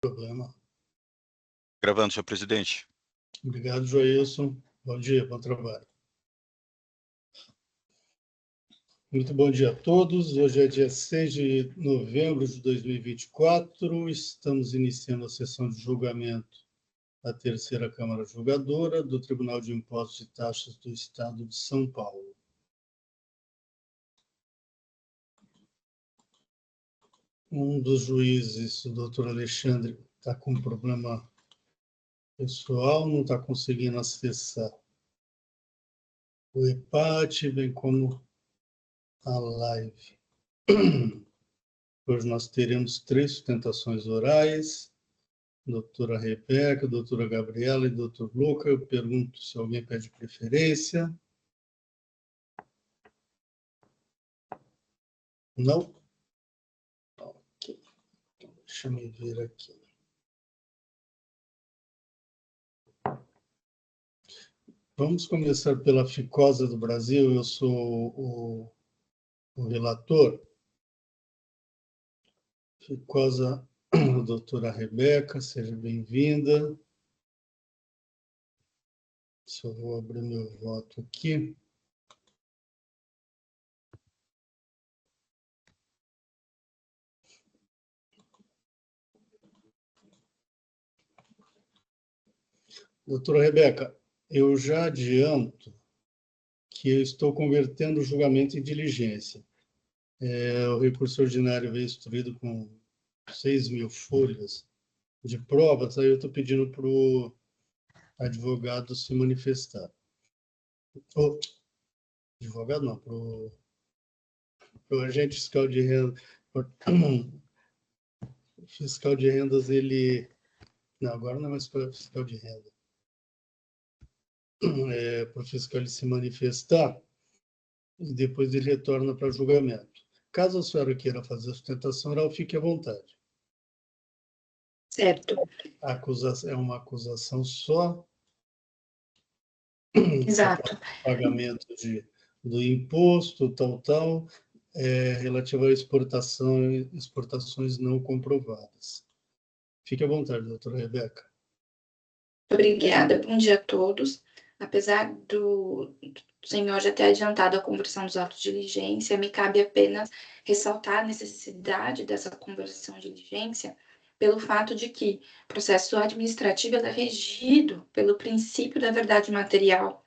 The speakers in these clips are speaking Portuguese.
Problema. Gravando, senhor presidente. Obrigado, Joilson. Bom dia, bom trabalho. Muito bom dia a todos. Hoje é dia 6 de novembro de 2024. Estamos iniciando a sessão de julgamento da Terceira Câmara Julgadora do Tribunal de Impostos e Taxas do Estado de São Paulo. Um dos juízes, o doutor Alexandre, está com um problema pessoal, não está conseguindo acessar o EPAT, bem como a live. Hoje nós teremos 3 sustentações orais, doutora Rebeca, doutora Gabriela e doutor Luca. Eu pergunto se alguém pede preferência. Não? Ok. Então, deixa eu ver aqui. Vamos começar pela Ficosa do Brasil. Eu sou o relator. Ficosa, a doutora Rebeca, seja bem-vinda. Só vou abrir meu voto aqui. Doutora Rebeca, eu já adianto que eu estou convertendo o julgamento em diligência. O recurso ordinário veio instruído com 6.000 folhas de provas, aí eu estou pedindo para o advogado se manifestar. Advogado não, para o agente fiscal de renda. Fiscal de rendas, ele... Não, agora não é mais para fiscal de renda. Para o fiscal ele se manifestar e depois ele retorna para julgamento. Caso a senhora queira fazer a sustentação oral, fique à vontade. Certo. A acusação é uma acusação só. Exato. Pagamento do imposto, tal, relativo a exportações não comprovadas. Fique à vontade, doutora Rebeca. Obrigada. Bom dia a todos. Apesar do senhor já ter adiantado a conversão dos autos de diligência, me cabe apenas ressaltar a necessidade dessa conversão de diligência pelo fato de que o processo administrativo é regido pelo princípio da verdade material,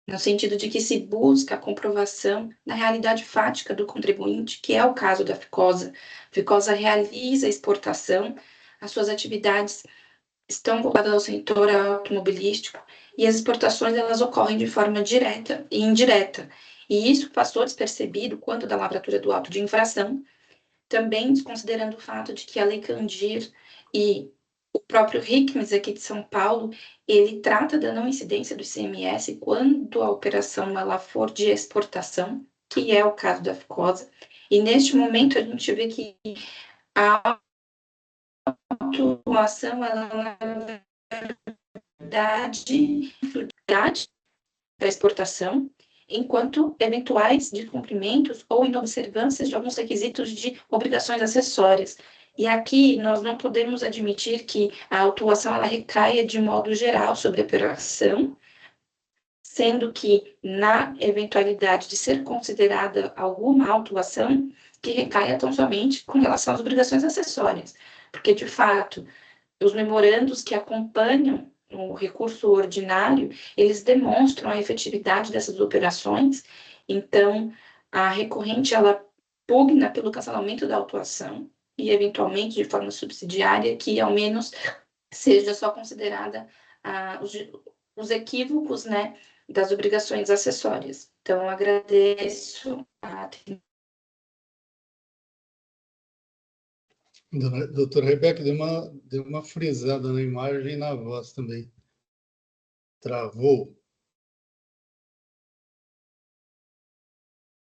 no sentido de que se busca a comprovação da realidade fática do contribuinte, que é o caso da Ficosa. A Ficosa realiza a exportação, as suas atividades estão voltadas ao setor automobilístico e as exportações elas ocorrem de forma direta e indireta. E isso passou despercebido quanto da lavratura do auto de infração, também desconsiderando o fato de que a Lei Candir e o próprio RICMES aqui de São Paulo, ele trata da não incidência do ICMS quando a operação ela for de exportação, que é o caso da Ficosa. E neste momento a gente vê que a autuação, ela na verdade para exportação, enquanto eventuais descumprimentos ou inobservâncias de alguns requisitos de obrigações acessórias. E aqui nós não podemos admitir que a autuação ela recaia de modo geral sobre a operação, sendo que, na eventualidade de ser considerada alguma autuação, que recaia tão somente com relação às obrigações acessórias. Porque, de fato, os memorandos que acompanham o recurso ordinário, eles demonstram a efetividade dessas operações. Então, a recorrente, ela pugna pelo cancelamento da autuação e, eventualmente, de forma subsidiária, que, ao menos, seja só considerada os equívocos, né, das obrigações acessórias. Então, eu agradeço a Doutora Rebeca, deu uma frisada na imagem e na voz também. Travou.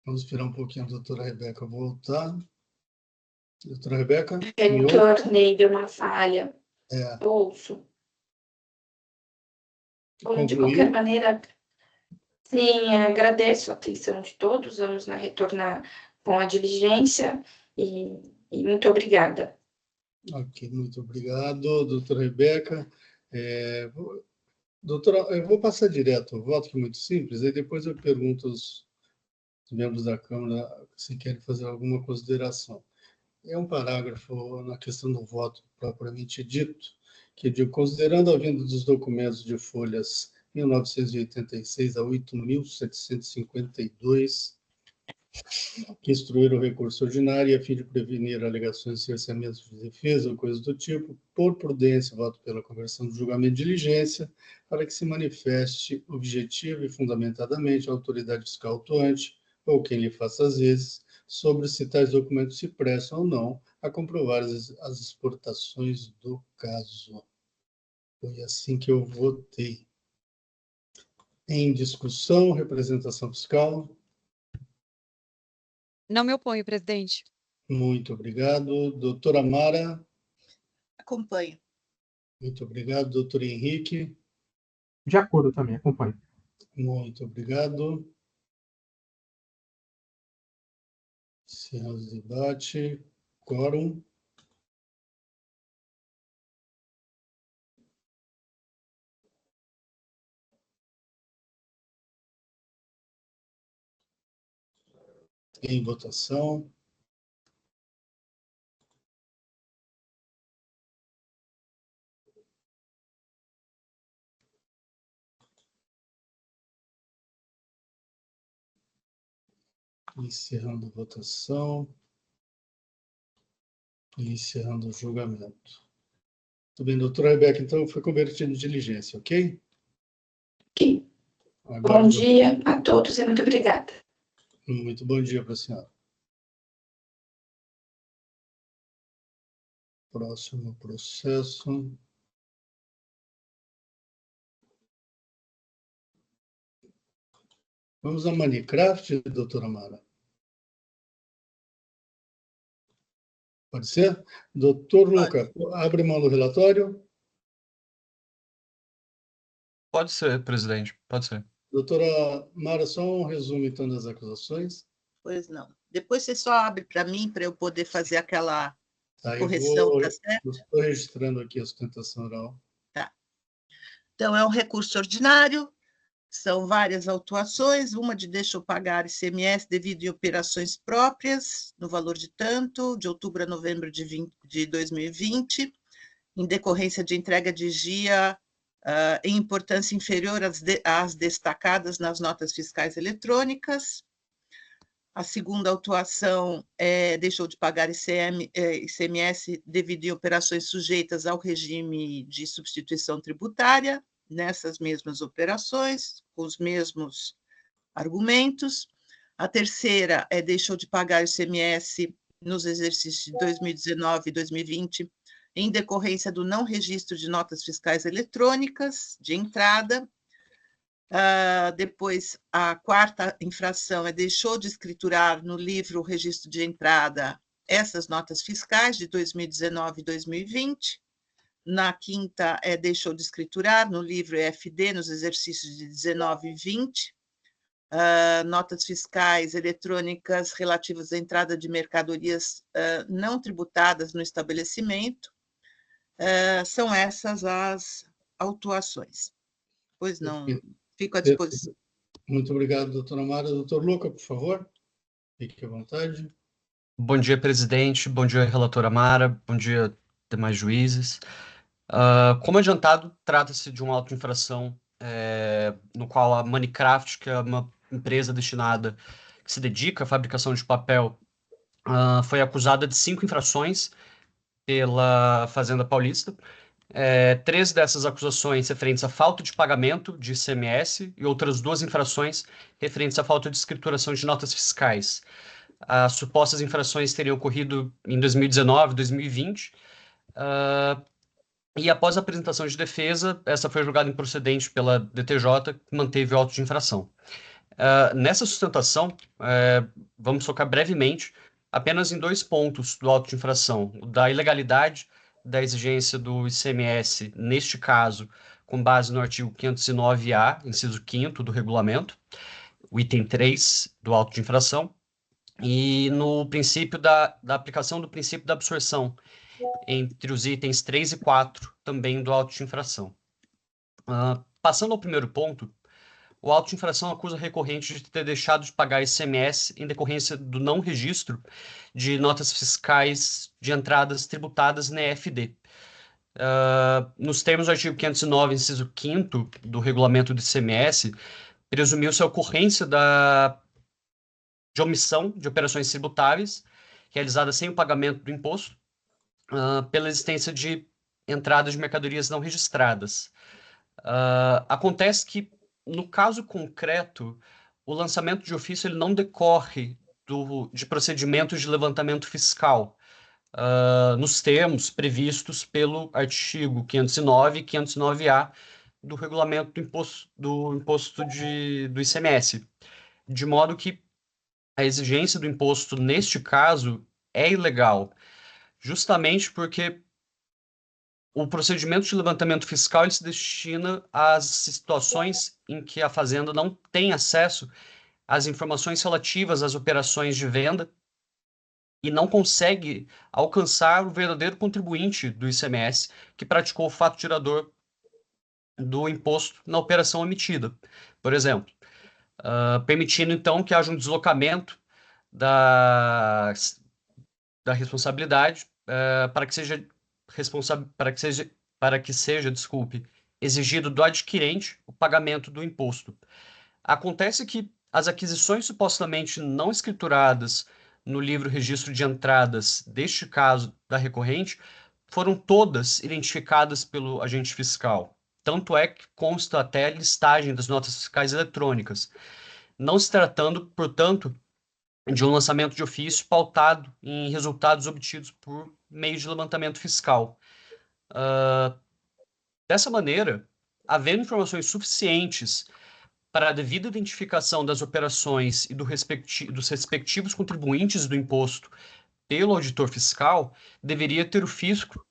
Vamos esperar um pouquinho a doutora Rebeca voltar. Doutora Rebeca? Retornei de uma falha. Ouço. Bom, de qualquer maneira, sim, agradeço a atenção de todos. Vamos retornar com a diligência e muito obrigada. Ok, muito obrigado, doutora Rebeca. Doutora, eu vou passar direto ao voto, que é muito simples, aí depois eu pergunto aos membros da Câmara se querem fazer alguma consideração. É um parágrafo na questão do voto propriamente dito, que diz, considerando a vinda dos documentos de folhas 1986 a 8.752, que instruíram o recurso ordinário e a fim de prevenir alegações de cerceamento de defesa ou coisas do tipo, por prudência, voto pela conversão do julgamento de diligência, para que se manifeste objetiva e fundamentadamente a autoridade fiscal atuante, ou quem lhe faça as vezes, sobre se tais documentos se prestam ou não a comprovar as exportações do caso. Foi assim que eu votei. Em discussão, representação fiscal. Não me oponho, presidente. Muito obrigado. Doutora Mara. Acompanho. Muito obrigado. Doutor Henrique. De acordo também, acompanho. Muito obrigado. Encerramos o debate. Quórum. Em votação. Encerrando a votação. E encerrando o julgamento. Tudo bem, doutora Rebeca, então foi convertido em diligência, ok? Ok. Agora, Bom dia a todos e muito obrigada. muito bom dia para a senhora. Próximo processo. Vamos a Minecraft, doutora Mara? Pode ser? Doutor Luca, abre mão do relatório. Pode ser, presidente, pode ser. Doutora Mara, só um resumo, então, das acusações. Pois não. Depois você só abre para mim, para eu poder fazer aquela correção, tá certo? Estou registrando aqui a sustentação oral. Tá. Então, é um recurso ordinário, são várias autuações, uma de deixa eu pagar ICMS devido em operações próprias, no valor de tanto, de outubro a novembro de 2020, em decorrência de entrega de GIA em importância inferior às destacadas nas notas fiscais eletrônicas. A segunda autuação deixou de pagar ICMS devido em operações sujeitas ao regime de substituição tributária, nessas mesmas operações, com os mesmos argumentos. A terceira deixou de pagar ICMS nos exercícios de 2019 e 2020, em decorrência do não registro de notas fiscais eletrônicas de entrada. Depois, a quarta infração deixou de escriturar no livro registro de entrada essas notas fiscais de 2019 e 2020. Na quinta, deixou de escriturar no livro EFD nos exercícios de 19 e 20. Notas fiscais eletrônicas relativas à entrada de mercadorias não tributadas no estabelecimento. São essas as autuações. Pois não, fico à disposição. Muito obrigado, doutora Mara. Doutor Luca, por favor, fique à vontade. Bom dia, presidente. Bom dia, relatora Mara. Bom dia, demais juízes. Como adiantado, trata-se de uma auto-infração no qual a Minecraft, que é uma empresa destinada, que se dedica à fabricação de papel, foi acusada de 5 infrações pela Fazenda Paulista. 3 dessas acusações referentes à falta de pagamento de ICMS e outras 2 infrações referentes à falta de escrituração de notas fiscais. As supostas infrações teriam ocorrido em 2019, 2020, e após a apresentação de defesa, essa foi julgada improcedente pela DTJ, que manteve o auto de infração. Nessa sustentação, vamos focar brevemente apenas em 2 pontos do auto de infração: o da ilegalidade da exigência do ICMS, neste caso, com base no artigo 509-A, inciso 5º do regulamento, o item 3 do auto de infração, e no princípio da aplicação do princípio da absorção, entre os itens 3 e 4 também do auto de infração. Passando ao primeiro ponto, o auto de infração acusa a recorrente de ter deixado de pagar ICMS em decorrência do não registro de notas fiscais de entradas tributadas na EFD. Nos termos do artigo 509, inciso 5º do regulamento do ICMS, presumiu-se a ocorrência de omissão de operações tributáveis realizadas sem o pagamento do imposto pela existência de entradas de mercadorias não registradas. Acontece que, no caso concreto, o lançamento de ofício ele não decorre de procedimentos de levantamento fiscal, nos termos previstos pelo artigo 509 e 509-A do regulamento do imposto do ICMS, de modo que a exigência do imposto, neste caso, é ilegal, justamente porque o procedimento de levantamento fiscal ele se destina às situações em que a Fazenda não tem acesso às informações relativas às operações de venda e não consegue alcançar o verdadeiro contribuinte do ICMS que praticou o fato gerador do imposto na operação omitida, por exemplo. Permitindo, então, que haja um deslocamento da responsabilidade para que seja, exigido do adquirente o pagamento do imposto. Acontece que as aquisições supostamente não escrituradas no livro registro de entradas deste caso da recorrente foram todas identificadas pelo agente fiscal. Tanto é que consta até a listagem das notas fiscais eletrônicas, não se tratando, portanto, de um lançamento de ofício pautado em resultados obtidos por meio de levantamento fiscal. Dessa maneira, havendo informações suficientes para a devida identificação das operações e dos respectivos contribuintes do imposto pelo auditor fiscal, deveria ter o fisco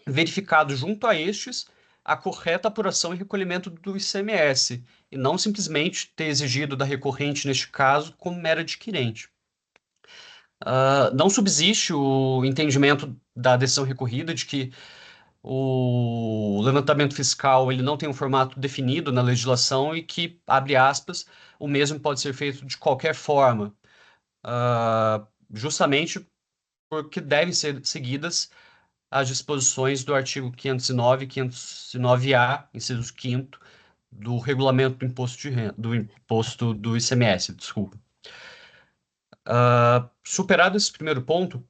verificado junto a estes a correta apuração e recolhimento do ICMS, e não simplesmente ter exigido da recorrente, neste caso, como mera adquirente. Não subsiste o entendimento da decisão recorrida de que o levantamento fiscal ele não tem um formato definido na legislação e que, abre aspas, o mesmo pode ser feito de qualquer forma, justamente porque devem ser seguidas as disposições do artigo 509 e 509-A, inciso 5º, do regulamento do imposto de renda, do imposto do ICMS, desculpa. Superado esse primeiro ponto,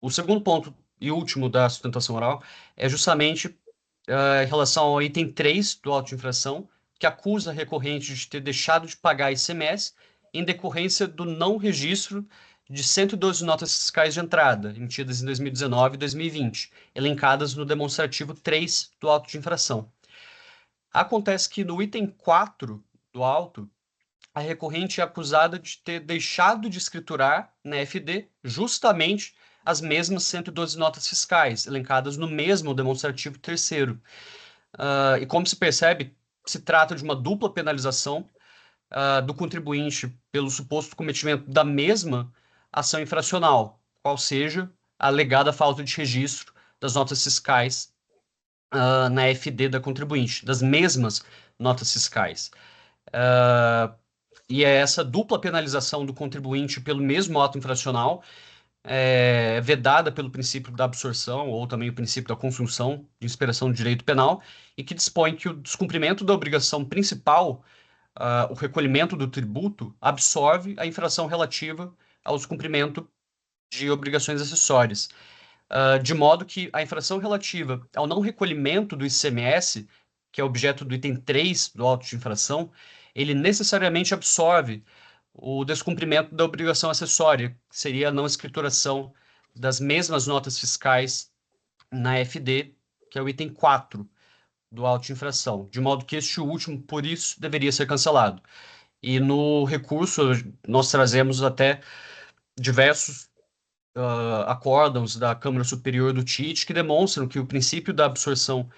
o segundo ponto e último da sustentação oral é justamente em relação ao item 3 do auto de infração, que acusa a recorrente de ter deixado de pagar ICMS em decorrência do não registro de 112 notas fiscais de entrada, emitidas em 2019 e 2020, elencadas no demonstrativo 3 do auto de infração. Acontece que no item 4 do auto, a recorrente é acusada de ter deixado de escriturar na FD justamente as mesmas 112 notas fiscais, elencadas no mesmo demonstrativo 3º. E como se percebe, se trata de uma dupla penalização do contribuinte pelo suposto cometimento da mesma ação infracional, qual seja a alegada falta de registro das notas fiscais na FD da contribuinte, das mesmas notas fiscais. E é essa dupla penalização do contribuinte pelo mesmo ato infracional vedada pelo princípio da absorção ou também o princípio da consunção de inspiração do direito penal e que dispõe que o descumprimento da obrigação principal, o recolhimento do tributo, absorve a infração relativa ao descumprimento de obrigações acessórias. De modo que a infração relativa ao não recolhimento do ICMS, que é objeto do item 3 do auto de infração, ele necessariamente absorve o descumprimento da obrigação acessória, que seria a não escrituração das mesmas notas fiscais na FD, que é o item 4 do auto de infração, de modo que este último, por isso, deveria ser cancelado. E no recurso, nós trazemos até diversos acórdãos da Câmara Superior do TIT que demonstram que o princípio da absorção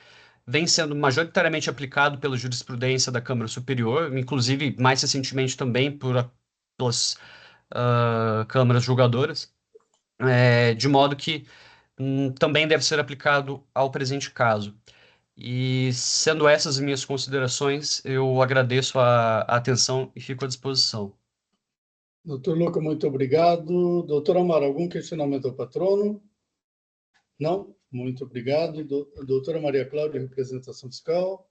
vem sendo majoritariamente aplicado pela jurisprudência da Câmara Superior, inclusive mais recentemente também pelas câmaras julgadoras, de modo que também deve ser aplicado ao presente caso. E, sendo essas minhas considerações, eu agradeço a atenção e fico à disposição. Doutor Luca, muito obrigado. Doutor Amaro, algum questionamento ao patrono? Não? Muito obrigado. Doutora Maria Cláudia, representação fiscal.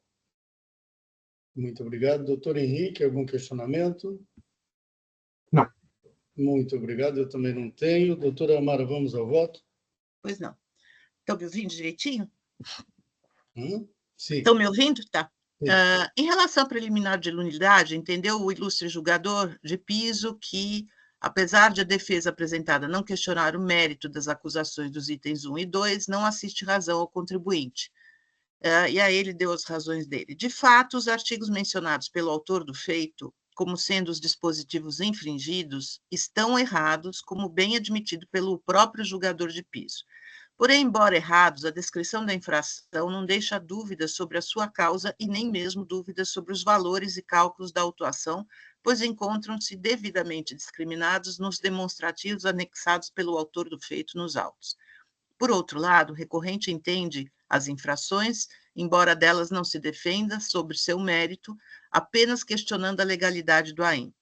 Muito obrigado. Doutor Henrique, algum questionamento? Não. Muito obrigado, eu também não tenho. Doutora Amara, vamos ao voto? Pois não. Estão me ouvindo direitinho? Sim. Estão me ouvindo? Tá. Sim. Em relação à preliminar de nulidade, entendeu o ilustre julgador de piso que, apesar de a defesa apresentada não questionar o mérito das acusações dos itens 1 e 2, não assiste razão ao contribuinte. E aí ele deu as razões dele. De fato, os artigos mencionados pelo autor do feito, como sendo os dispositivos infringidos, estão errados, como bem admitido pelo próprio julgador de piso. Porém, embora errados, a descrição da infração não deixa dúvidas sobre a sua causa e nem mesmo dúvidas sobre os valores e cálculos da autuação, pois encontram-se devidamente discriminados nos demonstrativos anexados pelo autor do feito nos autos. Por outro lado, o recorrente entende as infrações, embora delas não se defenda sobre seu mérito, apenas questionando a legalidade do AIM.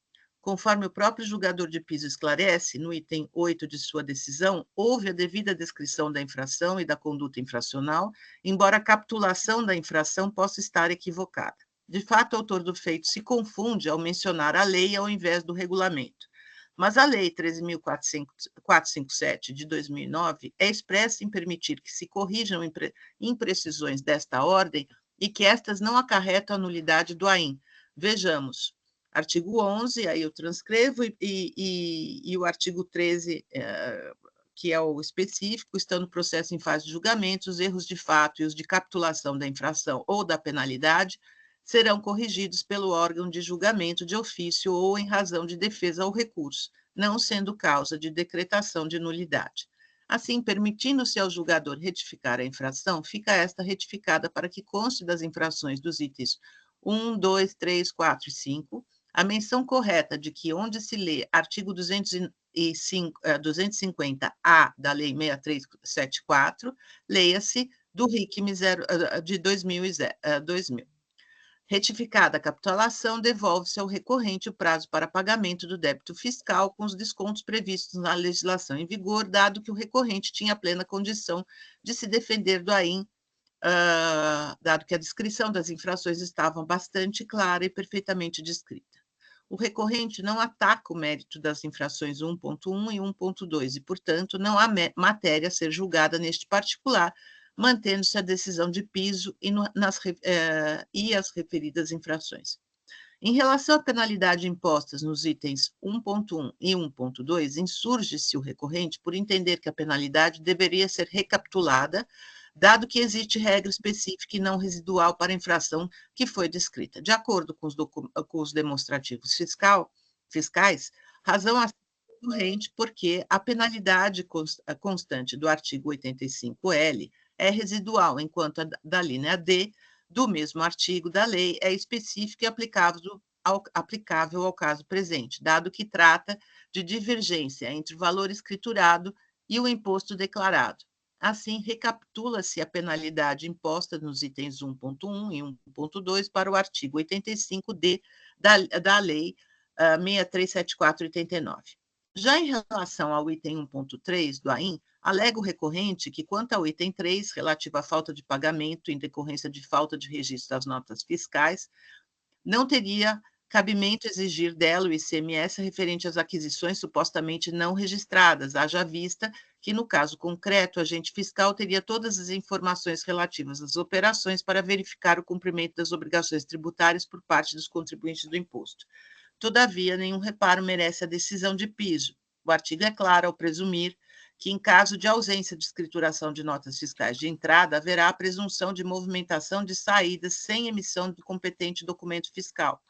Conforme o próprio julgador de piso esclarece, no item 8 de sua decisão, houve a devida descrição da infração e da conduta infracional, embora a capitulação da infração possa estar equivocada. De fato, o autor do feito se confunde ao mencionar a lei ao invés do regulamento. Mas a Lei 13.457, de 2009, é expressa em permitir que se corrijam imprecisões desta ordem e que estas não acarretam a nulidade do AIM. Vejamos, artigo 11, aí eu transcrevo, e o artigo 13, que é o específico, estando o processo em fase de julgamento, os erros de fato e os de capitulação da infração ou da penalidade serão corrigidos pelo órgão de julgamento de ofício ou em razão de defesa ao recurso, não sendo causa de decretação de nulidade. Assim, permitindo-se ao julgador retificar a infração, fica esta retificada para que conste das infrações dos itens 1, 2, 3, 4 e 5, a menção correta de que onde se lê artigo 250-A da Lei 6374, leia-se do RICM de 2000. Retificada a capitulação, devolve-se ao recorrente o prazo para pagamento do débito fiscal com os descontos previstos na legislação em vigor, dado que o recorrente tinha plena condição de se defender do AIM, dado que a descrição das infrações estava bastante clara e perfeitamente descrita. O recorrente não ataca o mérito das infrações 1.1 e 1.2 e, portanto, não há matéria a ser julgada neste particular, mantendo-se a decisão de piso e as referidas infrações. Em relação à penalidade impostas nos itens 1.1 e 1.2, insurge-se o recorrente por entender que a penalidade deveria ser recapitulada, dado que existe regra específica e não residual para a infração que foi descrita. De acordo com os demonstrativos fiscais, razão recorrente porque a penalidade constante do artigo 85L é residual, enquanto a da linha D do mesmo artigo da lei é específica e aplicável ao caso presente, dado que trata de divergência entre o valor escriturado e o imposto declarado. Assim, recapitula-se a penalidade imposta nos itens 1.1 e 1.2 para o artigo 85D da Lei 6374/89. Já em relação ao item 1.3 do AIM, alega o recorrente que, quanto ao item 3, relativo à falta de pagamento em decorrência de falta de registro das notas fiscais, não teria cabimento exigir dela o ICMS referente às aquisições supostamente não registradas, haja vista que, no caso concreto, o agente fiscal teria todas as informações relativas às operações para verificar o cumprimento das obrigações tributárias por parte dos contribuintes do imposto. Todavia, nenhum reparo merece a decisão de piso. O artigo é claro ao presumir que, em caso de ausência de escrituração de notas fiscais de entrada, haverá a presunção de movimentação de saídas sem emissão do competente documento fiscal.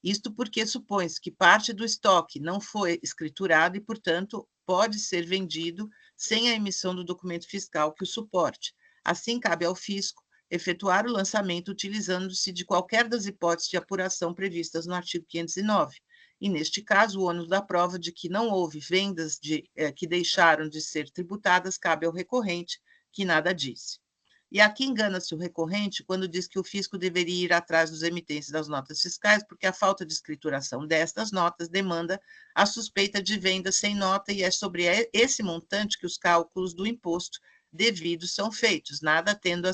Isto porque supõe-se que parte do estoque não foi escriturado e, portanto, pode ser vendido sem a emissão do documento fiscal que o suporte. Assim, cabe ao fisco efetuar o lançamento utilizando-se de qualquer das hipóteses de apuração previstas no artigo 509. E, neste caso, o ônus da prova de que não houve vendas que deixaram de ser tributadas cabe ao recorrente, que nada disse. E aqui engana-se o recorrente quando diz que o fisco deveria ir atrás dos emitentes das notas fiscais, porque a falta de escrituração destas notas demanda a suspeita de venda sem nota, e é sobre esse montante que os cálculos do imposto devido são feitos, nada tendo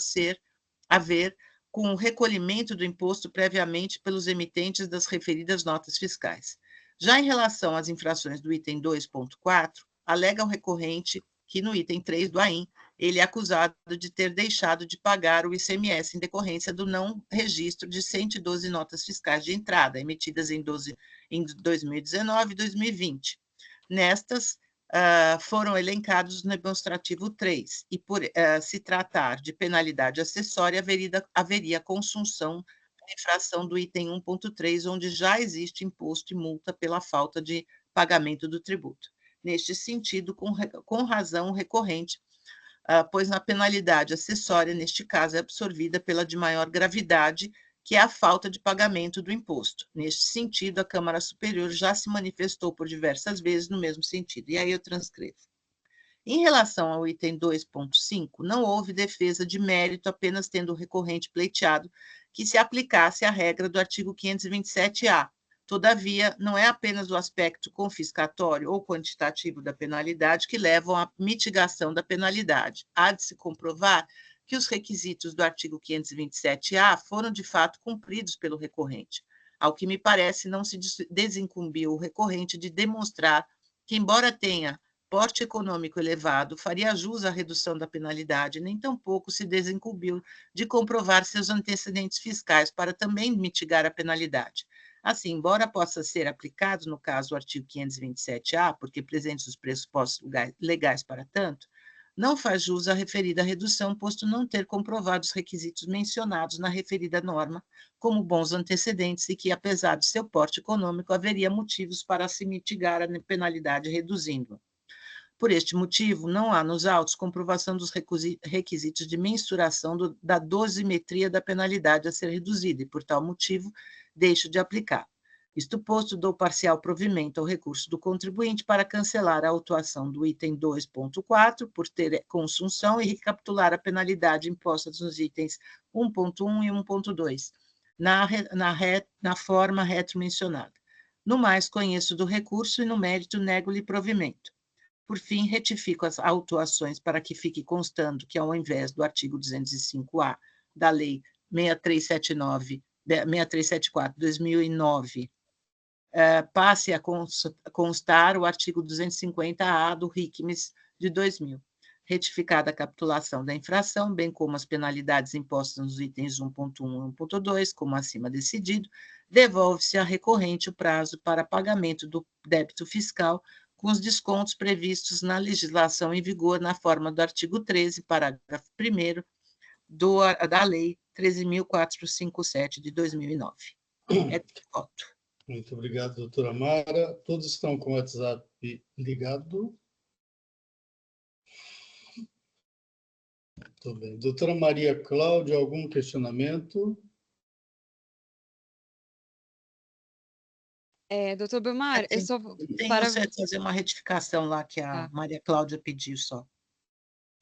a ver com o recolhimento do imposto previamente pelos emitentes das referidas notas fiscais. Já em relação às infrações do item 2.4, alega o recorrente que no item 3 do AIM, ele é acusado de ter deixado de pagar o ICMS em decorrência do não registro de 112 notas fiscais de entrada, emitidas em 2019 e 2020. Nestas, foram elencados no demonstrativo 3, e por se tratar de penalidade acessória, haveria consunção da infração do item 1.3, onde já existe imposto e multa pela falta de pagamento do tributo. Neste sentido, com razão, o recorrente, pois na penalidade acessória, neste caso, é absorvida pela de maior gravidade, que é a falta de pagamento do imposto. Neste sentido, a Câmara Superior já se manifestou por diversas vezes no mesmo sentido. E aí eu transcrevo. Em relação ao item 2.5, não houve defesa de mérito, apenas tendo o recorrente pleiteado que se aplicasse a regra do artigo 527-A. Todavia, não é apenas o aspecto confiscatório ou quantitativo da penalidade que levam à mitigação da penalidade. Há de se comprovar que os requisitos do artigo 527-A foram, de fato, cumpridos pelo recorrente. Ao que me parece, não se desincumbiu o recorrente de demonstrar que, embora tenha porte econômico elevado, faria jus à redução da penalidade, nem tampouco se desincumbiu de comprovar seus antecedentes fiscais para também mitigar a penalidade. Assim, embora possa ser aplicado, no caso, o artigo 527-A, porque presentes os pressupostos legais para tanto, não faz jus à referida redução, posto não ter comprovado os requisitos mencionados na referida norma como bons antecedentes e que, apesar de seu porte econômico, haveria motivos para se mitigar a penalidade reduzindo-a. Por este motivo, não há nos autos comprovação dos requisitos de mensuração da dosimetria da penalidade a ser reduzida e, por tal motivo, deixo de aplicar. Isto posto, dou parcial provimento ao recurso do contribuinte para cancelar a autuação do item 2.4 por ter consunção e recapitular a penalidade imposta nos itens 1.1 e 1.2, na forma retromencionada. No mais, conheço do recurso e, no mérito, nego-lhe provimento. Por fim, retifico as autuações para que fique constando que, ao invés do artigo 205-A da Lei 6374/2009, passe a constar o artigo 250-A do RICMES de 2000. Retificada a capitulação da infração, bem como as penalidades impostas nos itens 1.1 e 1.2, como acima decidido, devolve-se a recorrente o prazo para pagamento do débito fiscal com os descontos previstos na legislação em vigor na forma do artigo 13, parágrafo 1º da Lei 13.457, de 2009. É voto. Muito obrigado, doutora Mara. Todos estão com o WhatsApp ligado? Muito bem. Doutora Maria Cláudia, algum questionamento? Doutor Belmar, eu só Tem para... que fazer uma retificação lá que a Maria Cláudia pediu só.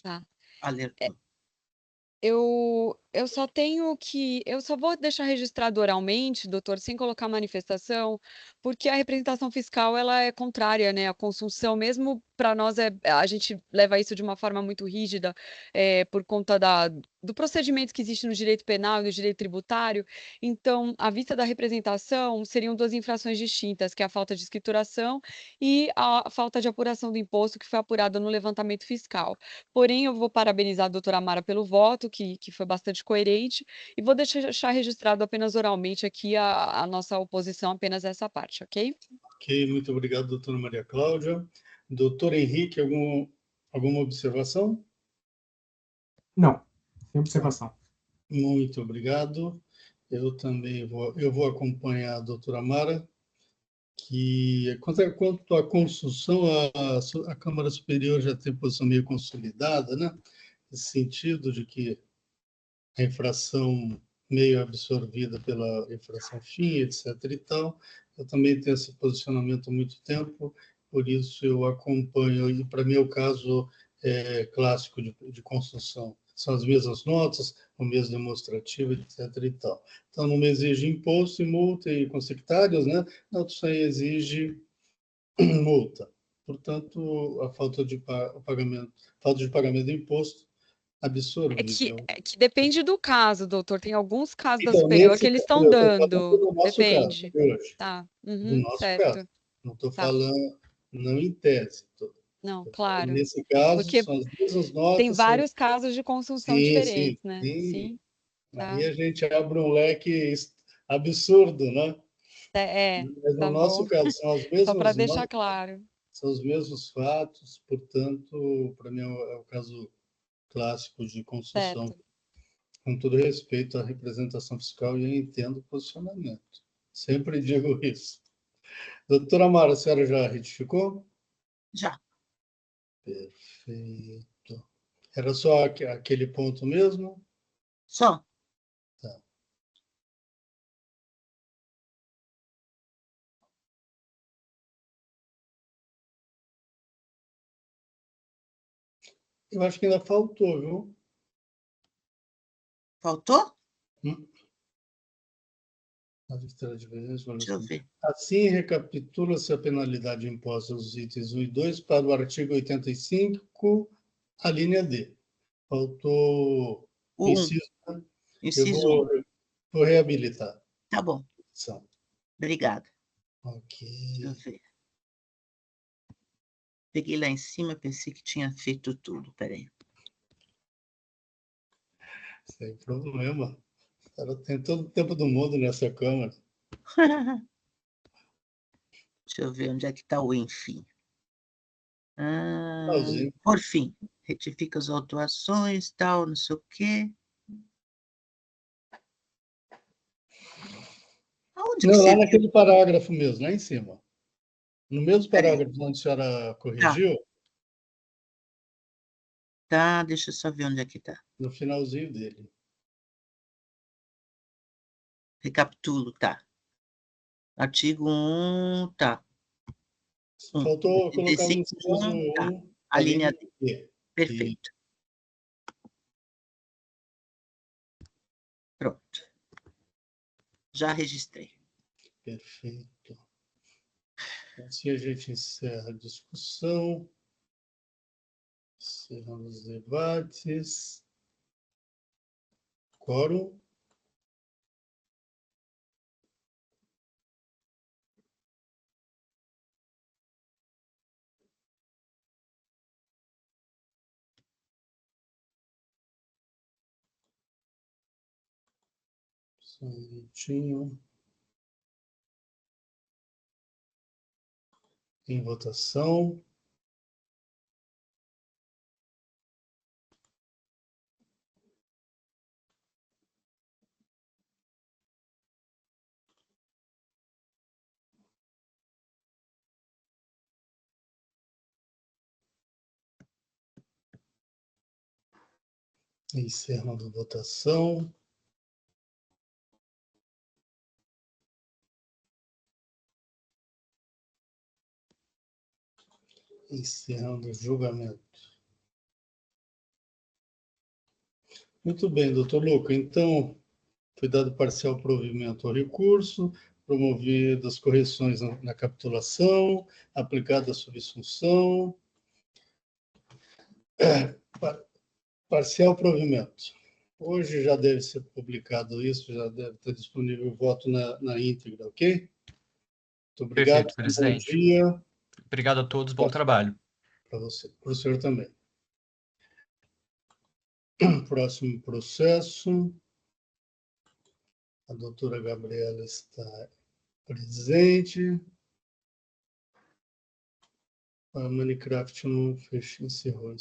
Tá. Alertou. Eu só tenho que... Eu só vou deixar registrado oralmente, doutor, sem colocar manifestação, porque a representação fiscal ela é contrária, né, à consunção, mesmo para nós a gente leva isso de uma forma muito rígida por conta do procedimento que existe no direito penal e no direito tributário. Então, à vista da representação, seriam duas infrações distintas, que é a falta de escrituração e a falta de apuração do imposto que foi apurada no levantamento fiscal. Porém, eu vou parabenizar a doutora Mara pelo voto, que foi bastante coerente, e vou deixar registrado apenas oralmente aqui a nossa oposição apenas a essa parte, ok? Ok, muito obrigado, doutora Maria Cláudia. Doutor Henrique, alguma observação? Não, sem observação. Muito obrigado. Eu também vou acompanhar a doutora Mara, que quanto à construção, a Câmara Superior já tem posição meio consolidada, né? Nesse sentido de que a infração meio absorvida pela infração FII, etc. e tal, Eu também tenho esse posicionamento há muito tempo, por isso eu acompanho, e para mim é o caso clássico de construção. São as mesmas notas, o mesmo demonstrativo, etc. e tal. Então, numa exige imposto e multa e consectários, né? Na outra só exige multa. Portanto, a falta de pagamento do imposto absorve. É que depende do caso, doutor. Tem alguns casos da Então, superior que nesse eles caso, estão eu estou falando dando. do nosso caso, Depende. de hoje, Tá. do nosso Certo. caso. Não estou Tá. falando, não em tese. Não, Tô claro. nesse caso, Porque são as mesmas tem notas. vários casos de construção Sim, diferentes, sim, né? sim. Tá. Aí a gente abre um leque absurdo, né? Mas Tá no nosso bom. caso, são as Só para mesmas deixar notas, claro. são os mesmos fatos, portanto, para mim é o caso clássico de construção. Certo. Com todo respeito à representação fiscal, e eu entendo o posicionamento. Sempre digo isso. Doutora Mara, a senhora já retificou? Já. Perfeito. Era só aquele ponto mesmo? Só. Tá. Eu acho que ainda faltou, viu? Faltou? Deixa eu ver. Assim, recapitula-se a penalidade imposta aos itens 1 e 2 para o artigo 85, a linha D. Faltou O 1. inciso. Eu Inciso 1. vou reabilitar. Tá bom. Obrigada. Ok. Deixa eu ver. Peguei lá em cima, pensei que tinha feito tudo. Peraí. Sem problema. Ela tem todo o tempo do mundo nessa câmara. Deixa eu ver onde é que está o enfim. Finalzinho. Por fim, retifica as autuações, tal, não sei o quê. Aonde Não, que lá você naquele viu? parágrafo mesmo, lá em cima. No mesmo Peraí. parágrafo onde a senhora corrigiu, Tá, deixa eu só ver onde é que está. no finalzinho dele. Recapitulo, tá. Artigo 1, tá. Faltou colocar o Inciso inciso 1, tá. 1, A linha D. D. Perfeito. Pronto. Já registrei. Perfeito. Assim a gente encerra a discussão. Encerramos os debates. Quórum. Só um minutinho. Em votação. Encerrando a votação. Encerrando o julgamento. Muito bem, doutor Luca. Então, foi dado parcial provimento ao recurso, promovidas correções na capitulação, aplicada a subsunção. Parcial provimento. Hoje já deve ser publicado isso, já deve estar disponível o voto na íntegra, ok? Muito obrigado. Perfeito, presidente. Bom dia. Obrigado a todos, bom trabalho. Para você, para o senhor também. Próximo processo. A doutora Gabriela está presente. A Minecraft não fechou, encerrou.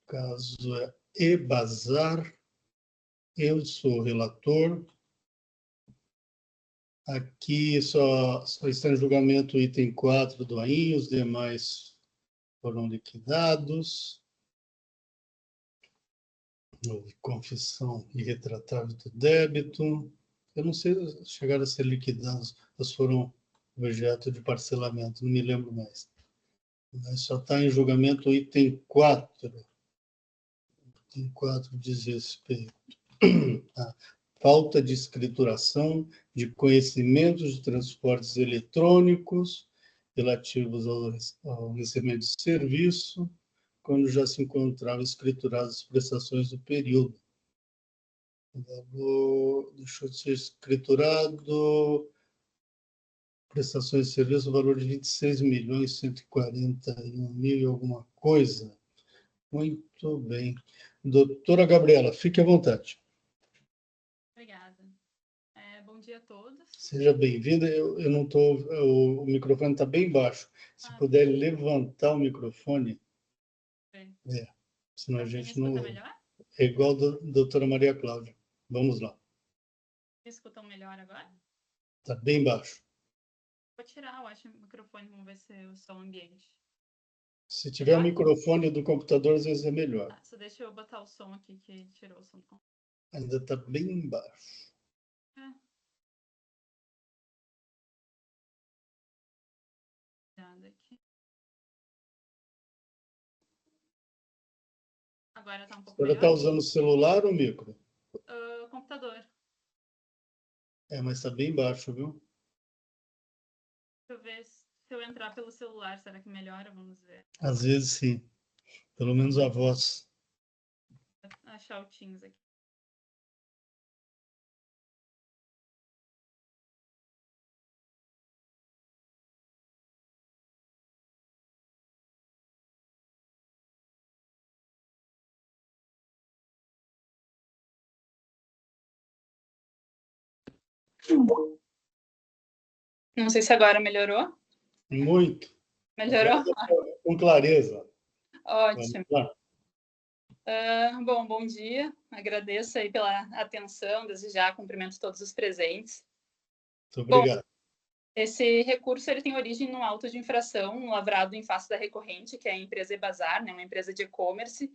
O caso é Ebazar. Eu sou o relator. Aqui só está em julgamento o item 4 do AIN, os demais foram liquidados. Houve confissão irretratável do débito. Eu não sei se chegaram a ser liquidados, elas foram objeto de parcelamento, não me lembro mais. Mas só está em julgamento o item 4. Item 4 diz respeito à falta de escrituração de conhecimentos de transportes eletrônicos relativos ao recebimento de serviço, quando já se encontravam escrituradas as prestações do período. Deixou de ser escriturado prestações de serviço, no valor de 26.141.000 e alguma coisa. Muito bem. Doutora Gabriela, fique à vontade. Obrigada. Bom dia a todos. Seja bem-vinda. Eu não estou... O microfone está bem baixo. Se puder levantar o microfone... Senão a gente não... Melhor? É igual a doutora Maria Cláudia. Vamos lá. Me escutam melhor agora? Está bem baixo. Vou tirar, eu acho, o microfone, vamos ver se o som ambiente. Se tiver o microfone do computador, às vezes é melhor. Só deixa eu botar o som aqui, que tirou o som do computador. Ainda está bem baixo. Aqui. Agora está um pouco melhor. Você está usando o celular ou o micro? Computador. Mas está bem baixo, viu? Deixa eu ver se eu entrar pelo celular, será que melhora? Vamos ver. Às vezes sim. Pelo menos a voz. Vou achar o Teams aqui. Não sei se agora melhorou. Muito. Melhorou? Com clareza. Ótimo. Bom dia. Agradeço aí pela atenção. Desde já cumprimento todos os presentes. Muito obrigado. Bom, esse recurso ele tem origem no auto de infração lavrado em face da recorrente, que é a empresa Ebazar, né, uma empresa de e-commerce,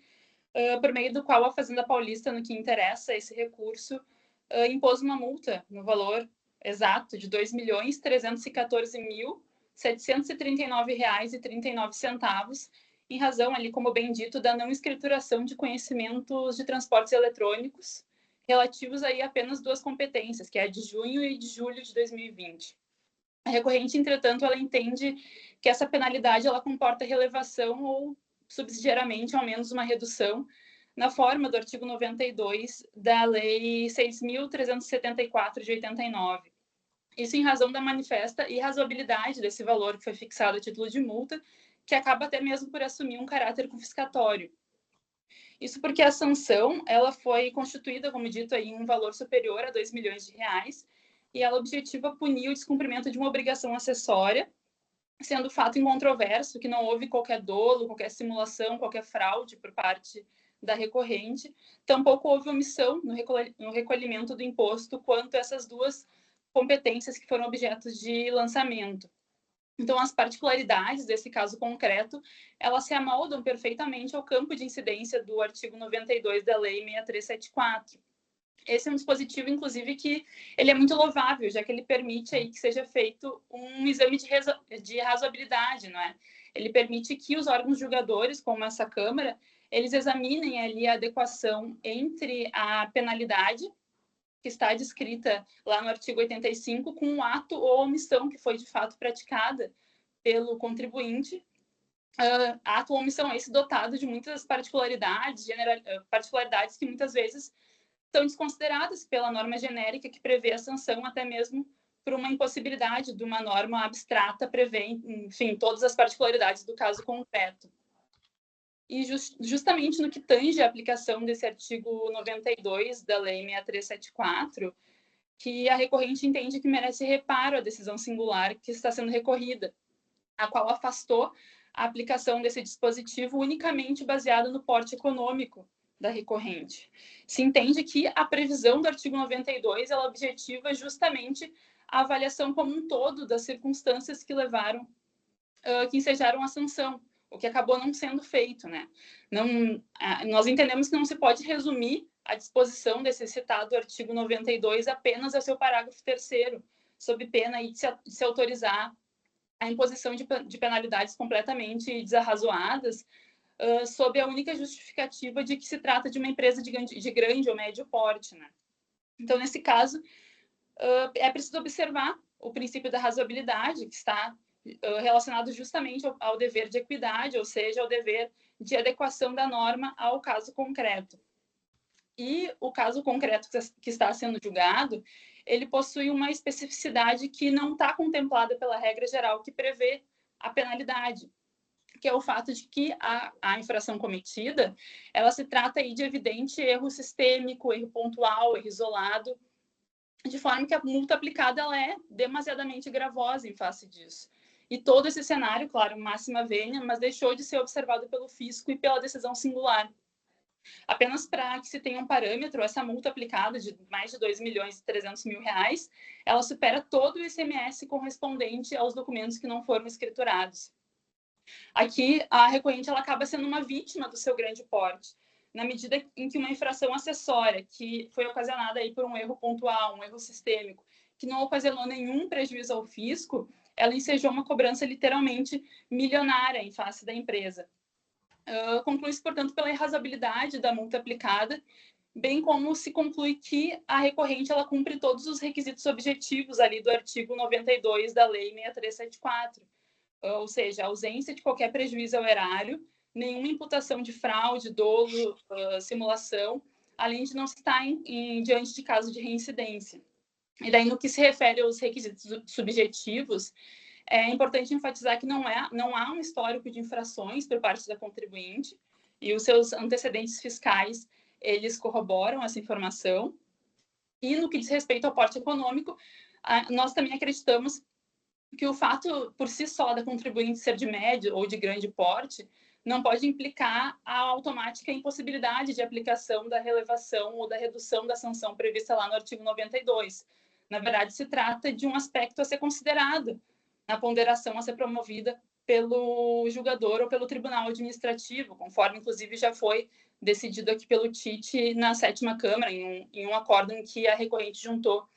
por meio do qual a Fazenda Paulista, no que interessa esse recurso, impôs uma multa no valor exato de R$ 2.314.739,39, em razão, ali, como bem dito, da não escrituração de conhecimentos de transportes eletrônicos relativos aí a apenas duas competências, que é a de junho e de julho de 2020. A recorrente, entretanto, ela entende que essa penalidade ela comporta relevação ou, subsidiariamente, ao menos uma redução na forma do artigo 92 da Lei 6.374 de 89. Isso em razão da manifesta irrazoabilidade desse valor que foi fixado a título de multa, que acaba até mesmo por assumir um caráter confiscatório. Isso porque a sanção ela foi constituída, como dito, aí, em um valor superior a R$ 2 milhões, e ela objetiva punir o descumprimento de uma obrigação acessória, sendo fato incontroverso que não houve qualquer dolo, qualquer simulação, qualquer fraude por parte da recorrente, tampouco houve omissão no recolhimento do imposto quanto a essas duas competências que foram objetos de lançamento. Então, as particularidades desse caso concreto, elas se amoldam perfeitamente ao campo de incidência do artigo 92 da Lei 6374. Esse é um dispositivo, inclusive, que ele é muito louvável, já que ele permite aí que seja feito um exame de razoabilidade, não é? Ele permite que os órgãos julgadores, como essa Câmara, eles examinem ali a adequação entre a penalidade, que está descrita lá no artigo 85, com o ato ou omissão que foi, de fato, praticada pelo contribuinte. Ato ou omissão esse dotado de muitas particularidades que muitas vezes são desconsideradas pela norma genérica que prevê a sanção, até mesmo por uma impossibilidade de uma norma abstrata prevê, enfim, todas as particularidades do caso concreto. E justamente no que tange a aplicação desse artigo 92 da Lei 6374, que a recorrente entende que merece reparo à decisão singular que está sendo recorrida, a qual afastou a aplicação desse dispositivo unicamente baseada no porte econômico da recorrente. Se entende que a previsão do artigo 92 ela objetiva justamente a avaliação como um todo das circunstâncias que levaram, que ensejaram a sanção, o que acabou não sendo feito, né? Nós entendemos que não se pode resumir a disposição desse citado artigo 92 apenas ao seu parágrafo 3º, sob pena aí de se autorizar a imposição de penalidades completamente desarrazoadas, sob a única justificativa de que se trata de uma empresa de grande ou médio porte, né? Então, nesse caso, é preciso observar o princípio da razoabilidade, que está relacionado justamente ao dever de equidade, ou seja, ao dever de adequação da norma ao caso concreto. E o caso concreto que está sendo julgado, ele possui uma especificidade que não está contemplada pela regra geral que prevê a penalidade, que é o fato de que a infração cometida, ela se trata aí de evidente erro sistêmico, erro pontual, erro isolado, de forma que a multa aplicada ela é demasiadamente gravosa em face disso. E todo esse cenário, claro, máxima vênia, mas deixou de ser observado pelo fisco e pela decisão singular. Apenas para que se tenha um parâmetro, essa multa aplicada de mais de R$ 2.300.000, ela supera todo o ICMS correspondente aos documentos que não foram escriturados. Aqui, a recorrente ela acaba sendo uma vítima do seu grande porte, na medida em que uma infração acessória, que foi ocasionada aí por um erro pontual, um erro sistêmico, que não ocasionou nenhum prejuízo ao fisco, ela ensejou uma cobrança literalmente milionária em face da empresa. Conclui-se, portanto, pela irrazabilidade da multa aplicada, bem como se conclui que a recorrente ela cumpre todos os requisitos objetivos ali do artigo 92 da Lei 6374, ou seja, a ausência de qualquer prejuízo ao erário, nenhuma imputação de fraude, dolo, simulação, além de não estar diante de caso de reincidência. E daí, no que se refere aos requisitos subjetivos, é importante enfatizar que não há um histórico de infrações por parte da contribuinte e os seus antecedentes fiscais, eles corroboram essa informação. E no que diz respeito ao porte econômico, nós também acreditamos que o fato por si só da contribuinte ser de médio ou de grande porte não pode implicar a automática impossibilidade de aplicação da relevação ou da redução da sanção prevista lá no artigo 92. Na verdade, se trata de um aspecto a ser considerado na ponderação a ser promovida pelo julgador ou pelo tribunal administrativo, conforme, inclusive, já foi decidido aqui pelo TIT na 7ª Câmara, em um acordo em que a recorrente juntou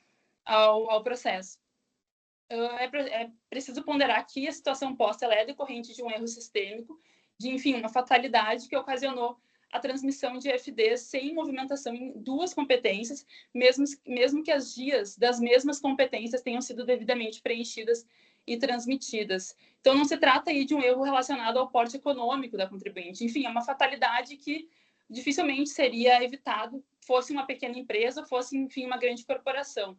ao processo. É preciso ponderar que a situação posta ela é decorrente de um erro sistêmico, de, enfim, uma fatalidade que ocasionou a transmissão de FDs sem movimentação em duas competências, mesmo que as guias das mesmas competências tenham sido devidamente preenchidas e transmitidas. Então, não se trata aí de um erro relacionado ao porte econômico da contribuinte. Enfim, é uma fatalidade que dificilmente seria evitado, fosse uma pequena empresa, fosse, enfim, uma grande corporação.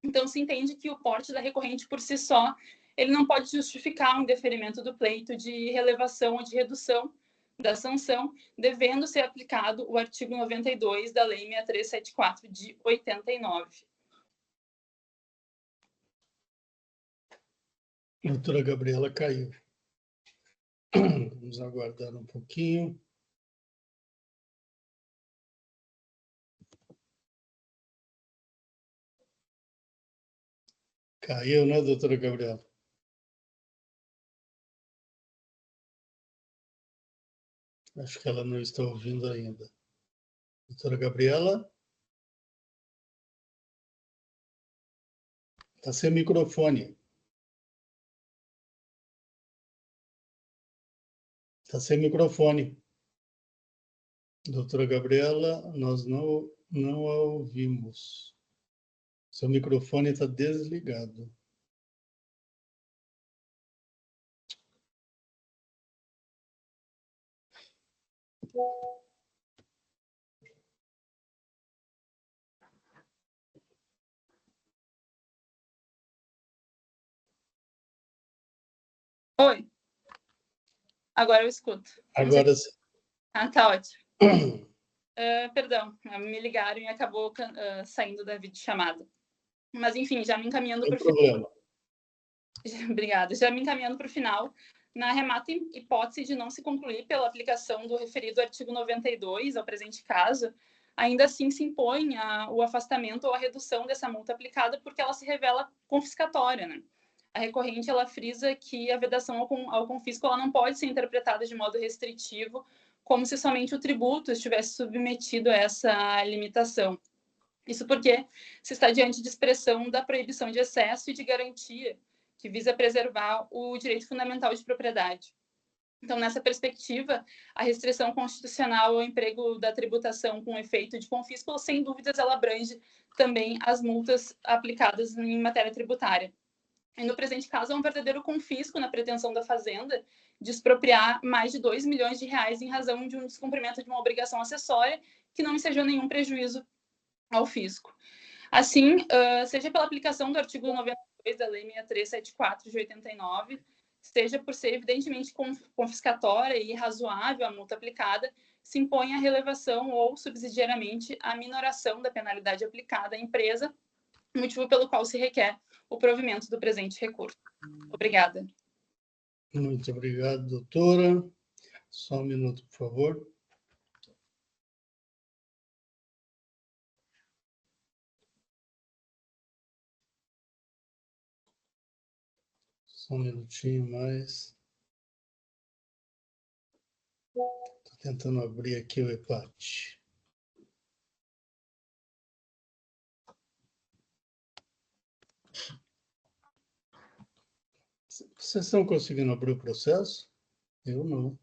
Então, se entende que o porte da recorrente por si só, ele não pode justificar um deferimento do pleito de relevação ou de redução da sanção, devendo ser aplicado o artigo 92 da Lei 6374 de 89. A doutora Gabriela caiu. Vamos aguardar um pouquinho. Caiu, né, doutora Gabriela? Acho que ela não está ouvindo ainda. Doutora Gabriela? Está sem microfone. Está sem microfone. Doutora Gabriela, nós não a ouvimos. Seu microfone está desligado. Oi. Agora eu escuto. Agora sim. Tá ótimo. Perdão, me ligaram e acabou saindo da videochamada. Mas, enfim, já me encaminhando para o final. Obrigada. Já me encaminhando para o final, na remata hipótese de não se concluir pela aplicação do referido artigo 92, ao presente caso, ainda assim se impõe o afastamento ou a redução dessa multa aplicada porque ela se revela confiscatória, né? A recorrente, ela frisa que a vedação ao confisco ela não pode ser interpretada de modo restritivo como se somente o tributo estivesse submetido a essa limitação. Isso porque se está diante de expressão da proibição de excesso e de garantia, que visa preservar o direito fundamental de propriedade. Então, nessa perspectiva, a restrição constitucional ao emprego da tributação com efeito de confisco, sem dúvidas, ela abrange também as multas aplicadas em matéria tributária. E no presente caso, é um verdadeiro confisco na pretensão da Fazenda de expropriar mais de 2 milhões de reais em razão de um descumprimento de uma obrigação acessória que não ensejou nenhum prejuízo ao fisco. Assim, seja pela aplicação do artigo 92 da Lei 6374 de 89, seja por ser evidentemente confiscatória e irrazoável a multa aplicada, se impõe a relevação ou, subsidiariamente, a minoração da penalidade aplicada à empresa, motivo pelo qual se requer o provimento do presente recurso. Obrigada. Muito obrigado, doutora. Só um minuto, por favor. Só um minutinho mais. Estou tentando abrir aqui o EPAT. Vocês estão conseguindo abrir o processo? Eu não.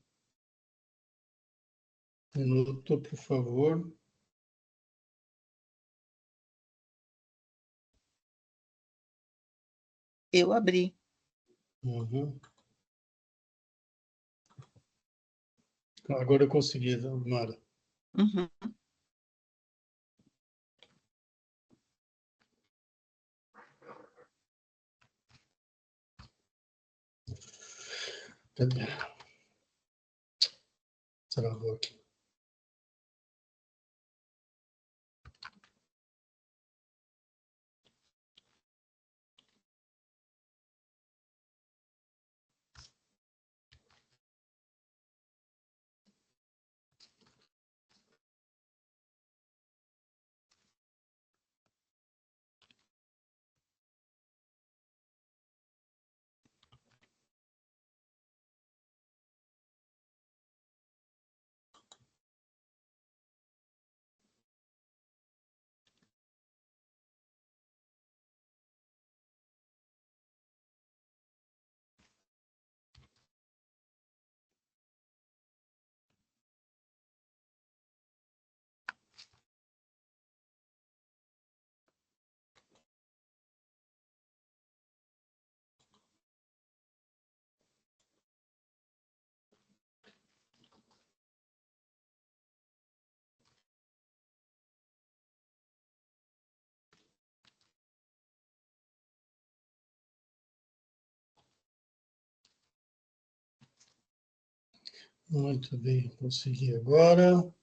Minuto, por favor. Eu abri. Uhum. Agora eu consegui, Mara. Uhum. Cadê? Travou aqui. Muito bem, consegui agora.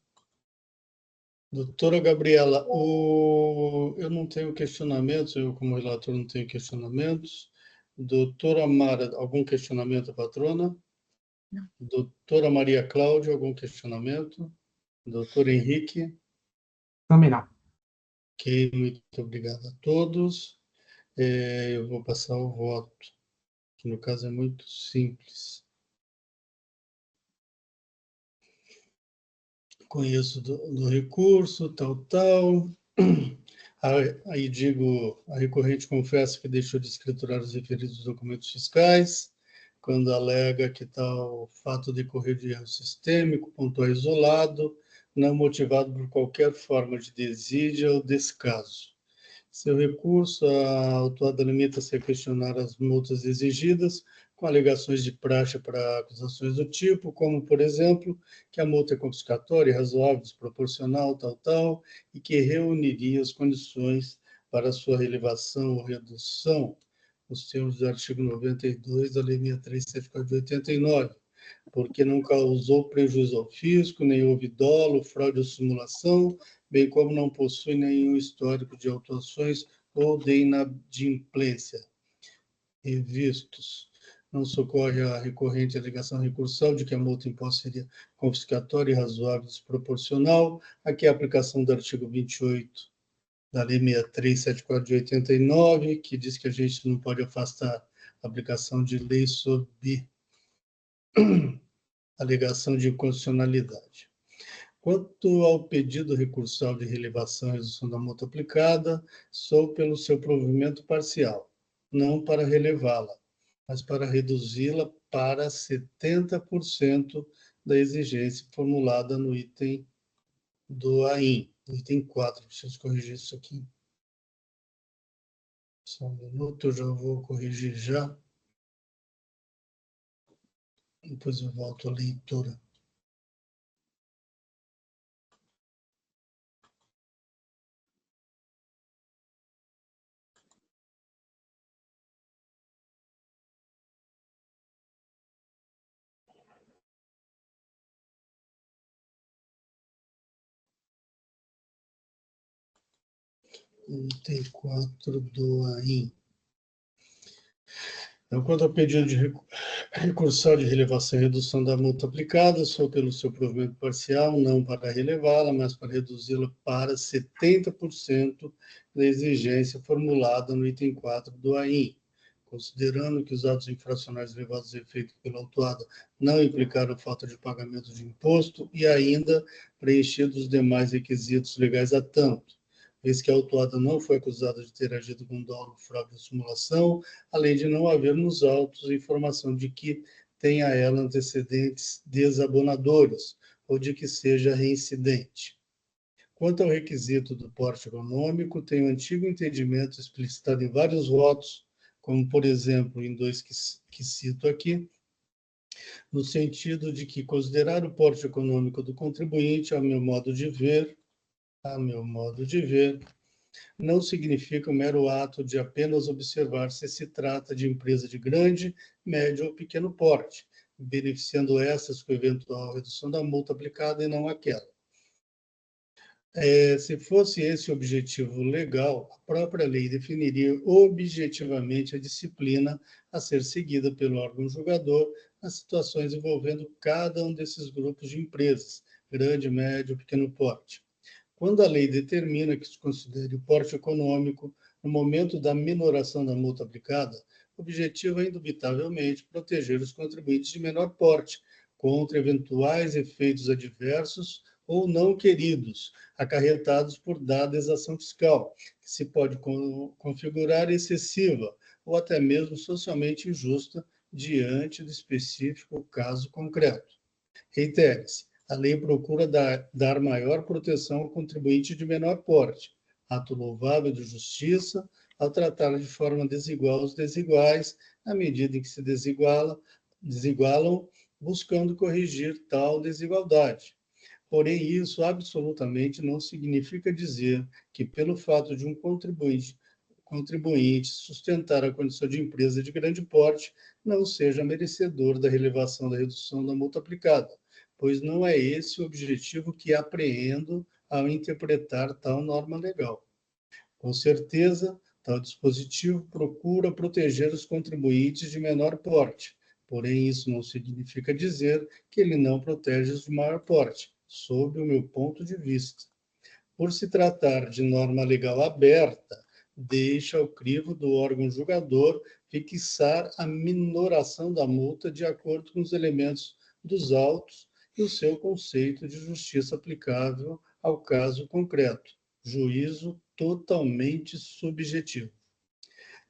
Doutora Gabriela, eu não tenho questionamentos, eu como relator não tenho questionamentos. Doutora Mara, algum questionamento, patrona? Não. Doutora Maria Cláudia, algum questionamento? Doutor Henrique? Também não. Ok, muito obrigado a todos. Eu vou passar o voto, que no caso é muito simples. Conheço do recurso, tal. Aí digo, a recorrente confessa que deixou de escriturar os referidos documentos fiscais, quando alega que tal fato decorrer de erro sistêmico, pontual isolado, não motivado por qualquer forma de desídia ou descaso. Seu recurso, a autuada limita-se a questionar as multas exigidas, com alegações de praxe para acusações do tipo, como, por exemplo, que a multa é confiscatória, razoável, desproporcional, tal, e que reuniria as condições para sua relevação ou redução, nos termos do artigo 92 da Lei 6374 de 89, porque não causou prejuízo ao fisco, nem houve dolo, fraude ou simulação, bem como não possui nenhum histórico de autuações ou de inadimplência revistos. Não socorre a recorrente alegação recursal de que a multa imposta seria confiscatória, razoável e desproporcional. Aqui a aplicação do artigo 28 da Lei 6374 de 89, que diz que a gente não pode afastar a aplicação de lei sob alegação de inconstitucionalidade. Quanto ao pedido recursal de relevação e redução da multa aplicada, sou pelo seu provimento parcial, não para relevá-la, mas para reduzi-la para 70% da exigência formulada no item do AIM, no item 4. Preciso corrigir isso aqui. Só um minuto, eu já vou corrigir já. Depois eu volto à leitura. Item 4 do AIM. Então, quanto ao pedido de recursal de relevação e redução da multa aplicada, sou pelo seu provimento parcial, não para relevá-la, mas para reduzi-la para 70% da exigência formulada no item 4 do AIM, considerando que os atos infracionais levados a efeito pela autuada não implicaram falta de pagamento de imposto e ainda preenchidos os demais requisitos legais a tanto, vez que a autuada não foi acusada de ter agido com dolo, fraude ou simulação, além de não haver nos autos informação de que tenha ela antecedentes desabonadores ou de que seja reincidente. Quanto ao requisito do porte econômico, tem um antigo entendimento explicitado em vários votos, como, por exemplo, em dois que cito aqui, no sentido de que considerar o porte econômico do contribuinte, a meu modo de ver, não significa o mero ato de apenas observar se se trata de empresa de grande, médio ou pequeno porte, beneficiando essas com eventual redução da multa aplicada e não aquela. Se fosse esse o objetivo legal, a própria lei definiria objetivamente a disciplina a ser seguida pelo órgão julgador nas situações envolvendo cada um desses grupos de empresas, grande, médio ou pequeno porte. Quando a lei determina que se considere o porte econômico no momento da minoração da multa aplicada, o objetivo é, indubitavelmente, proteger os contribuintes de menor porte contra eventuais efeitos adversos ou não queridos, acarretados por dada exação fiscal, que se pode configurar excessiva ou até mesmo socialmente injusta diante do específico caso concreto. Reitere-se, a lei procura dar maior proteção ao contribuinte de menor porte, ato louvável de justiça, ao tratar de forma desigual os desiguais, à medida em que se desigualam, buscando corrigir tal desigualdade. Porém, isso absolutamente não significa dizer que, pelo fato de um contribuinte sustentar a condição de empresa de grande porte, não seja merecedor da relevação da redução da multa aplicada, pois não é esse o objetivo que apreendo ao interpretar tal norma legal. Com certeza, tal dispositivo procura proteger os contribuintes de menor porte, porém isso não significa dizer que ele não protege os de maior porte, sob o meu ponto de vista. Por se tratar de norma legal aberta, deixa ao crivo do órgão julgador fixar a minoração da multa de acordo com os elementos dos autos e o seu conceito de justiça aplicável ao caso concreto, juízo totalmente subjetivo.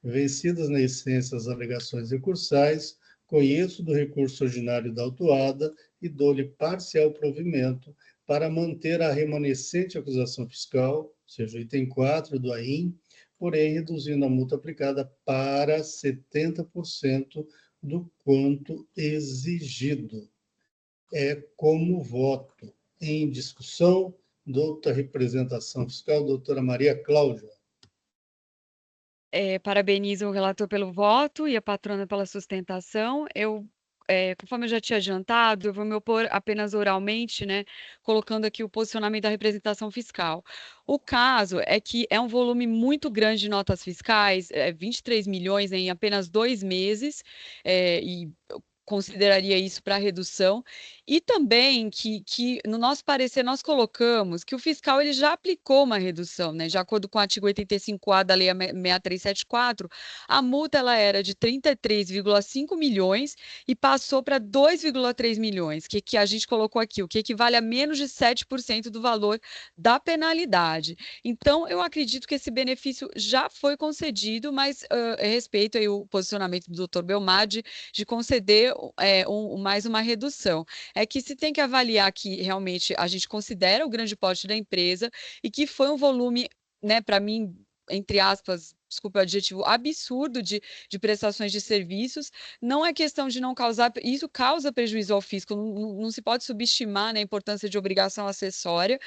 Vencidas na essência as alegações recursais, conheço do recurso ordinário da autuada e dou-lhe parcial provimento para manter a remanescente acusação fiscal, ou seja, o item 4 do AIM, porém reduzindo a multa aplicada para 70% do quanto exigido. É como voto. Em discussão, doutora representação fiscal, doutora Maria Cláudia. Parabenizo o relator pelo voto e a patrona pela sustentação. Conforme eu já tinha adiantado, eu vou me opor apenas oralmente, né, colocando aqui o posicionamento da representação fiscal. O caso é que é um volume muito grande de notas fiscais, 23 milhões em apenas 2 meses, e consideraria isso para redução, e também que no nosso parecer nós colocamos que o fiscal ele já aplicou uma redução, né? De acordo com o artigo 85A da Lei 6374, a multa ela era de 33,5 milhões e passou para 2,3 milhões, que a gente colocou aqui, o que equivale a menos de 7% do valor da penalidade. Então, eu acredito que esse benefício já foi concedido, mas respeito aí o posicionamento do Dr. Belmar de conceder mais uma redução. É que se tem que avaliar que realmente a gente considera o grande porte da empresa e que foi um volume, né, para mim, entre aspas, desculpa o adjetivo, absurdo de prestações de serviços. Não é questão de não causar, isso causa prejuízo ao fisco, não se pode subestimar, né, a importância de obrigação acessória.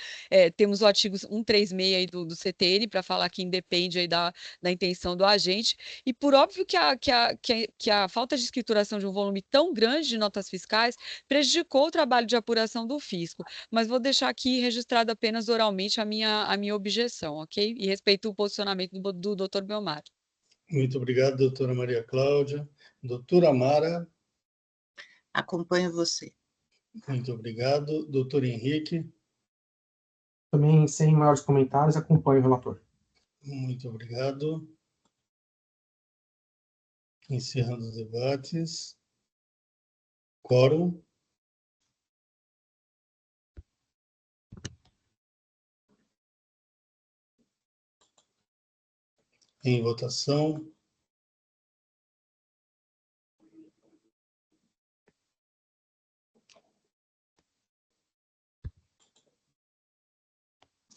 Temos o artigo 136 aí do CTN para falar que independe aí da intenção do agente, e por óbvio que a falta de escrituração de um volume tão grande de notas fiscais prejudicou o trabalho de apuração do fisco, mas vou deixar aqui registrado apenas oralmente a minha objeção, ok? E respeito o posicionamento do Dr. Belmar. Muito obrigado, doutora Maria Cláudia. Doutora Mara. Acompanho você. Muito obrigado. Doutor Henrique. Também, sem maiores comentários, acompanho o relator. Muito obrigado. Encerrando os debates. Quórum. Em votação.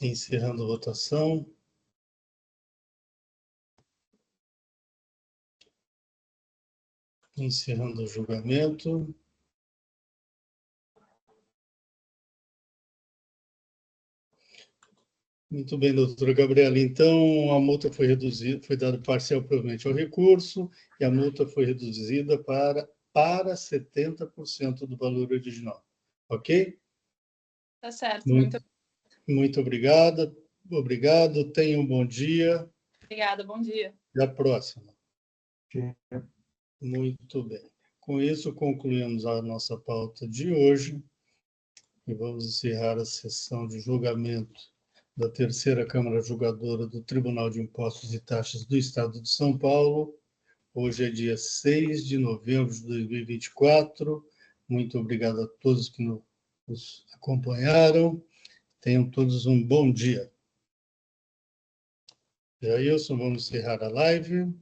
Encerrando a votação. Encerrando o julgamento. Muito bem, doutora Gabriela. Então, a multa foi reduzida, foi dado parcial provavelmente ao recurso, e a multa foi reduzida para 70% do valor original. Ok? Tá certo. Muito obrigado. Obrigado. Tenha um bom dia. Obrigada. Bom dia. Até a próxima. Sim. Muito bem. Com isso, concluímos a nossa pauta de hoje e vamos encerrar a sessão de julgamento da Terceira Câmara Julgadora do Tribunal de Impostos e Taxas do Estado de São Paulo. Hoje é dia 6 de novembro de 2024. Muito obrigado a todos que nos acompanharam. Tenham todos um bom dia. Jailson, vamos encerrar a live.